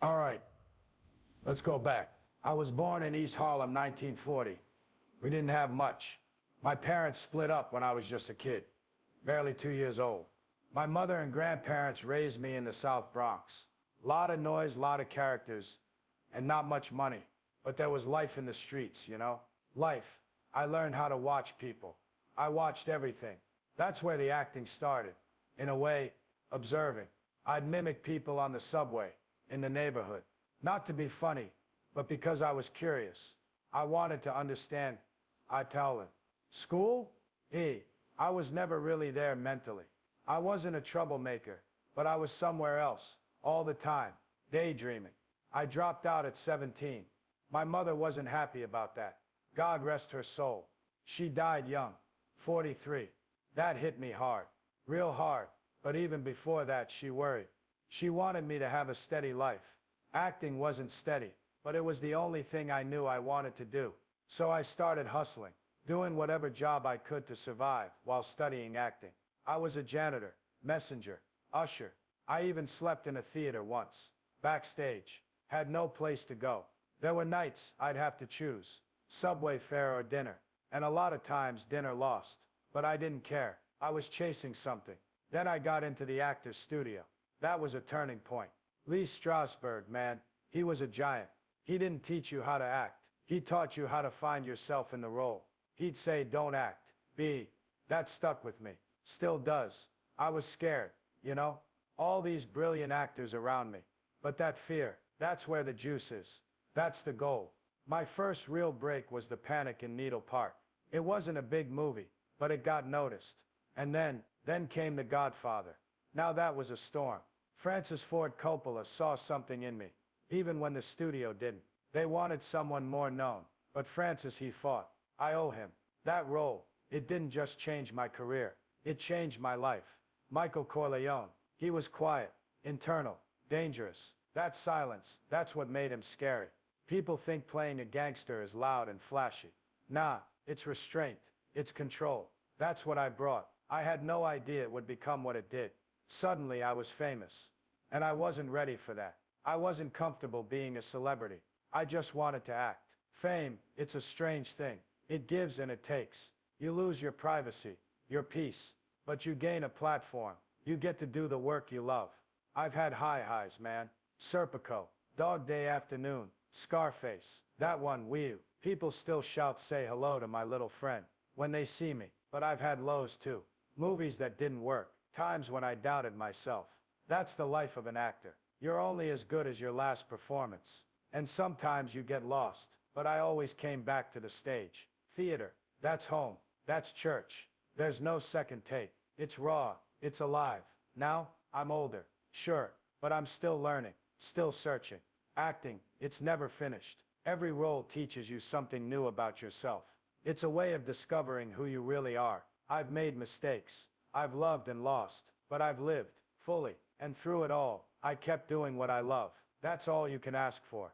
All right, let's go back. I was born in East Harlem, 1940. We didn't have much. My parents split up when I was just a kid, barely 2 years old. My mother and grandparents raised me in the South Bronx. Lot of noise, lot of characters, and not much money. But there was life in the streets, you know? Life. I learned how to watch people. I watched everything. That's where the acting started. In a way, observing. I'd mimic people on the subway, in the neighborhood. Not to be funny, but because I was curious. I wanted to understand. I tell them. School? I was never really there mentally. I wasn't a troublemaker, but I was somewhere else, all the time, daydreaming. I dropped out at 17. My mother wasn't happy about that. God rest her soul. She died young, 43. That hit me hard, real hard, but even before that she worried. She wanted me to have a steady life. Acting wasn't steady, but it was the only thing I knew I wanted to do. So I started hustling, doing whatever job I could to survive while studying acting. I was a janitor, messenger, usher. I even slept in a theater once, backstage. Had no place to go. There were nights I'd have to choose, subway fare or dinner, and a lot of times dinner lost. But I didn't care. I was chasing something. Then I got into the actor's studio. That was a turning point. Lee Strasberg, man, he was a giant. He didn't teach you how to act. He taught you how to find yourself in the role. He'd say, don't act, be. That stuck with me. Still does. I was scared, you know? All these brilliant actors around me. But that fear, that's where the juice is. That's the goal. My first real break was The Panic in Needle Park. It wasn't a big movie, but it got noticed. And then came The Godfather. Now that was a storm. Francis Ford Coppola saw something in me, even when the studio didn't. They wanted someone more known, but Francis he fought. I owe him. That role, it didn't just change my career, it changed my life. Michael Corleone, he was quiet, internal, dangerous. That silence, that's what made him scary. People think playing a gangster is loud and flashy. Nah, it's restraint, it's control. That's what I brought. I had no idea it would become what it did. Suddenly I was famous. And I wasn't ready for that. I wasn't comfortable being a celebrity. I just wanted to act. Fame, it's a strange thing. It gives and it takes. You lose your privacy, your peace, but you gain a platform. You get to do the work you love. I've had highs, man. Serpico, Dog Day Afternoon, Scarface, that one, Wee. People still shout say hello to my little friend when they see me. But I've had lows too. Movies that didn't work. Times when I doubted myself. That's the life of an actor. You're only as good as your last performance. And sometimes you get lost. But I always came back to the stage. Theater, that's home. That's church. There's no second take. It's raw. It's alive. Now, I'm older. Sure. But I'm still learning. Still searching. Acting, it's never finished. Every role teaches you something new about yourself. It's a way of discovering who you really are. I've made mistakes. I've loved and lost. But I've lived, fully. And through it all, I kept doing what I love. That's all you can ask for.